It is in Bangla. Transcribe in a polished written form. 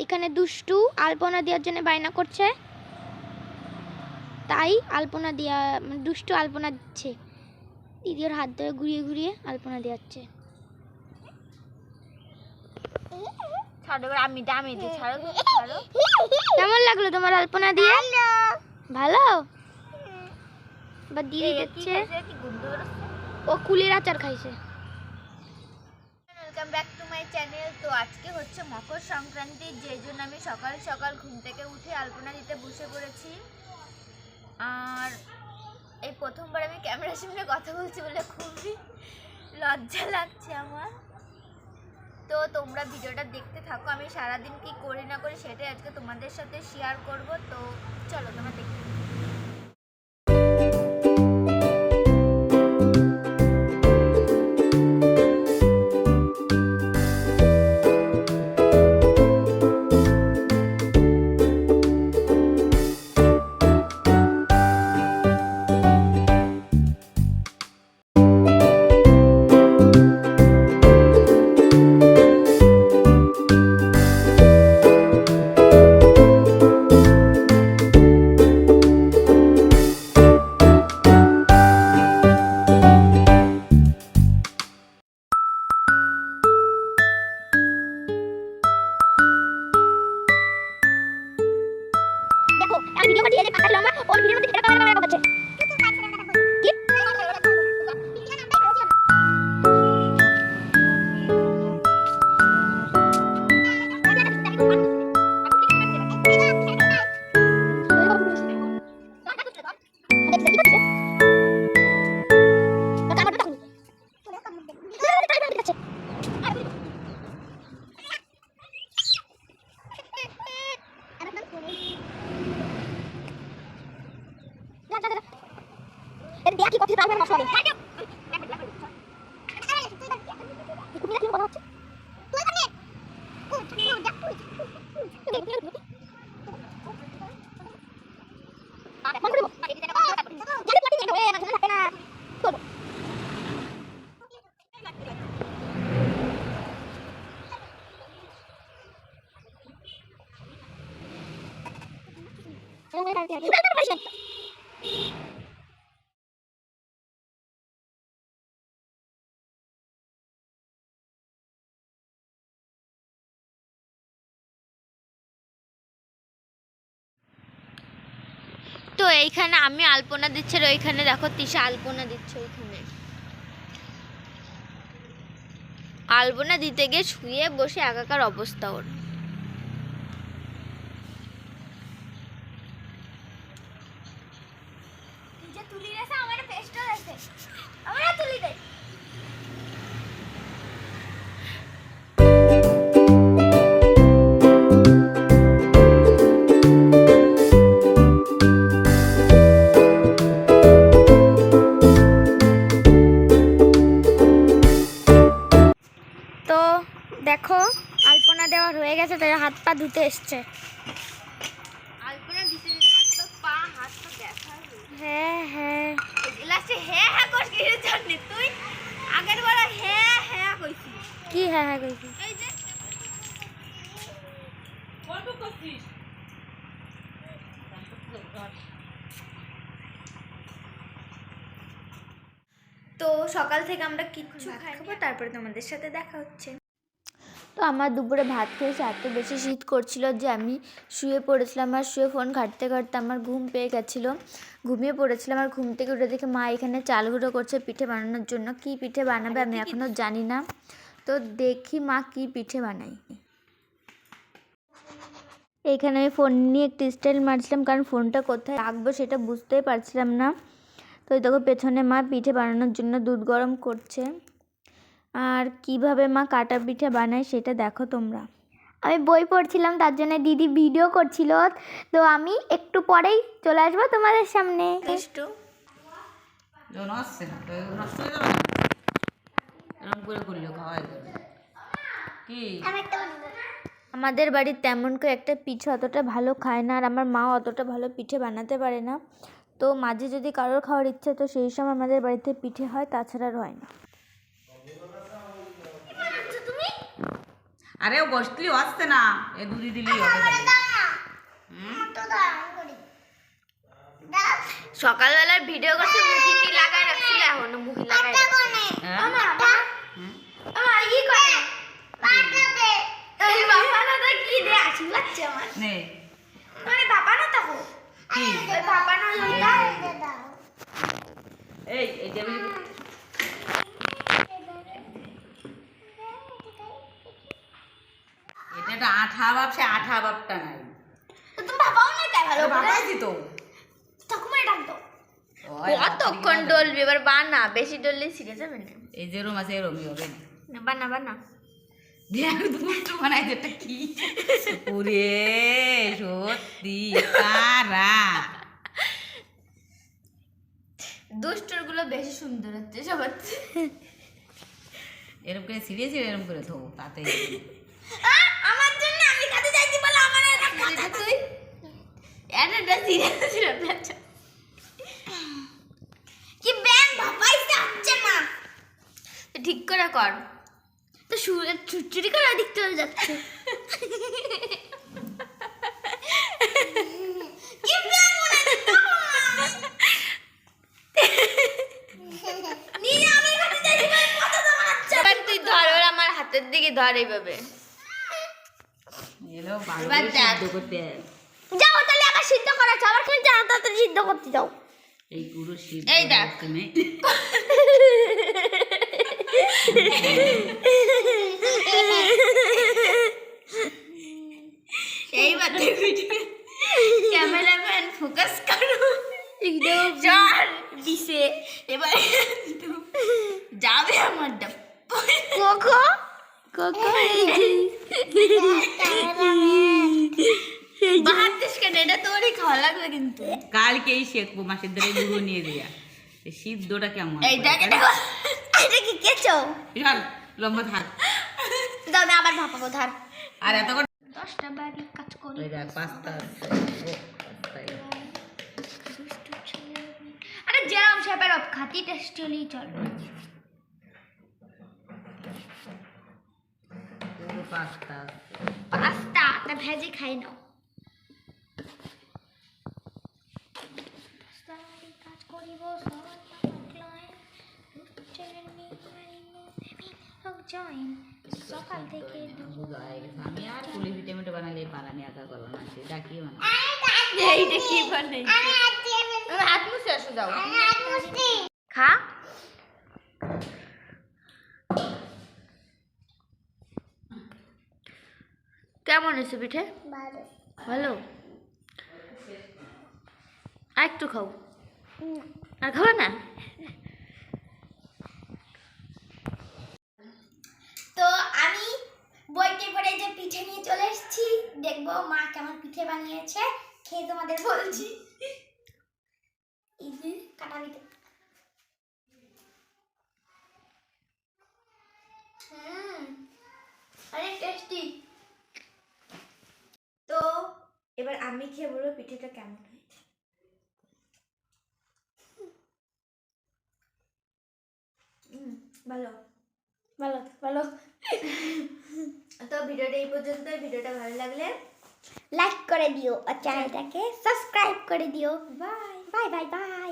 এখানে দুষ্টু আলপনা দেওয়ার জন্য বায়না করছে, তাই আলপনা দেওয়া দুষ্টু আলপনা দিচ্ছে। দিদি ওর হাত ধরে ঘুরিয়ে ঘুরিয়ে আলপনা দেওয়াচ্ছে। কেমন লাগলো তোমার আলপনা দিয়ে? ভালো। এবার দিদি দিচ্ছে, ও কুলের আচার খাইছে। Welcome back to my channel. তো আজকে হচ্ছে মকর সংক্রান্তি, যেই জন্য আমি সকাল সকাল ঘুম থেকে উঠে আলপনা দিতে বসে পড়েছি। আর এই প্রথমবার আমি ক্যামেরার সামনে কথা বলছি বলে খুবই লজ্জা লাগছে আমার। তো তোমরা ভিডিওটা দেখতে থাকো, আমি সারাদিন কি করি না করি সেটাই আজকে তোমাদের সাথে শেয়ার করব। তো চলো তোমরা দেখতে। দেখো আমি ভিডিও করছি, এই যে কাকা লম্বা ওর ভিডিওর মধ্যে এটা ক্যামেরা করছে। কি কি করছিস? তাহলে নষ্ট হবে। কুমিরা কি কথা হচ্ছে? তুই করবি? তো এইখানে আমি আলপনা দিচ্ছে, ওইখানে দেখো তিশা আলপনা দিচ্ছে। ওইখানে আলপনা দিতে গিয়ে শুয়ে বসে একাকার অবস্থা ওর। তো দেখো আলপনা দেওয়ার হয়ে গেছে, তাই হাত পা ধুতে এসছে। আলপনা দিতে দিতে তো পা হাত তো ব্যথা হয়ে। হ্যাঁ হ্যাঁ লাস্টে হ্যাঁ হ্যাঁ কর কি জানি তুই আগের বার হ্যাঁ হ্যাঁ কইছিস। কি হ্যাঁ হ্যাঁ কইছি? এই যে গল্প করছিস। তো সকাল থেকে আমরা কিচ্ছু খাবো, তারপরে তোমাদের সাথে দেখা হচ্ছে। তো আমার দুপুরে ভাত খেয়েছে, এত বেশি শীত করছিল যে আমি শুয়ে পড়েছিলাম। আর শুয়ে ফোন ঘাঁটতে ঘাঁটতে আমার ঘুম পেয়ে গেছিলো, ঘুমিয়ে পড়েছিলাম। আর ঘুম থেকে উঠে দেখে মা এখানে চাল গুঁড়ো করছে পিঠে বানানোর জন্য। কি পিঠে বানাবে আমি এখনও জানি না, তো দেখি মা কি পিঠে বানাই। এইখানে আমি ফোন নিয়ে একটু স্টাইল মারছিলাম, কারণ ফোনটা কোথায় রাখবো সেটা বুঝতেই পারছিলাম না। তো দেখো পেছনে মা পিঠে বানানোর জন্য দুধ গরম করছে। আর কিভাবে মা কাটা পিঠে বানায় সেটা দেখো তোমরা। আমি বই পড়ছিলাম, তার জন্য দিদি ভিডিও করছিল। তো আমি একটু পরেই চলে আসবো তোমাদের সামনে। আমাদের বাড়ির তেমন করে একটা পিঠে অতটা ভালো খায় না, আর আমার মা অতটা ভালো পিঠে বানাতে পারে না। তো মাঝে যদি কারোর খাওয়ার ইচ্ছে, তো সেই সময় আমাদের বাড়িতে পিঠে হয়, তাছাড়া আর হয় না। আরে ও বসলি আসছে না, এ দুধি দিলেই হবে। সকালবেলার ভিডিও করতে মুখে কি লাগায় রাখছিল, এখন মুখে লাগায় কি করে এই বাবা না তো কি দে আসি লাগছে আমার নে মানে বাবা না তো কি ওই বাবা না ওইটা এই এই টেবিল এটা একটা আঠা ভাব, সে আঠা ভাবটা নাই। তো তুমি বাবাও না তাই ভালো করে বাবাই দিত ঠাকুমাই ডাক দাও কতক্ষণ ডলবি এবার বানা, বেশি ডললে সিরিয়াস হবে না। এই যে রুম আছে এরমই হবে না। বানা বানা দেখ দুটো বানাই, যেটা কি ওরে সত্যি কারা দুষ্টর গুলো বেশি সুন্দর হচ্ছে সবার এরকম করে সিরিয়াস এরকম করে থো তাতে আমার জন্য আমি কাছে যাইতে বলে আমার এটা তুই এটা সিরিয়াস ছিল কি ব্যাং ভাবাইতে হচ্ছে না, ঠিক করে কর তো চুরি করে দিক চলে যাচ্ছে কি ব্যাং মনে নিয়ে আমি কাছে যাইতে বলে কত দাঁড়াচ্ছে তুই ধর ওর আমার হাতের দিকে ধর এইভাবে এলো ভালো এবার করে দেখ। সিদ্ধ করতে যাও তাহলে আবার সিদ্ধ করা আছে, আবার তুমি যাও তাড়াতাড়ি সিদ্ধ করতে যাও। এই পুরো সিদ্ধ এই দেখ। তুমি এইবার ক্যামেরাম্যান ফোকাস করো একদম জল দিছে এবার যাবে আমার ডাব কোকো কোকো বাহার দেশ কেন, এটা তোরই খাওয়া লাগবে কিন্তু কালকেই শেখবো মাসের ধরে গুঁড়ো নিয়ে দিয়া এই সিদ্ধটা কেমন এই দেখ এটা কি কেচো চল লম্বা থাক দাও না আবার ভাপাবো ধার আর এত করে 10টা বাড়ি কাজ করি ওই দেখ পাঁচটা আরে যেরকম শেপের খাতি টেস্ট হলেই চলবে পুরো পাঁচটা পাস্তা তা ভেজে খাই নাও কাজ করিব সকাল থেকে আমি আর পুলি পিঠে মিঠে বানালে পারানি একা করবো না সেটা কি মানে এইটা কি বানাই হাত মুছে আসো যাও খা কেমন হয়েছে পিঠে ভালো আর একটু খাও আর খাবে না তো আমি বইতে পড়ে যে পিঠে নিয়ে চলে এসেছি, দেখবো মা কেমন পিঠে বানিয়েছে, খেয়ে তোমাদের বলছি। এই যে কাটা পিঠে অনেক টেস্টি। তো এবার আমি খেয়ে বলবো পিঠেটা কেমন হয়েছে। ভালো ভালো ভালো। তো ভিডিওটা এই পর্যন্ত, ভিডিওটা ভালো লাগলে লাইক করে দিও আর চ্যানেলটাকে সাবস্ক্রাইব করে দিও। Bye bye bye bye.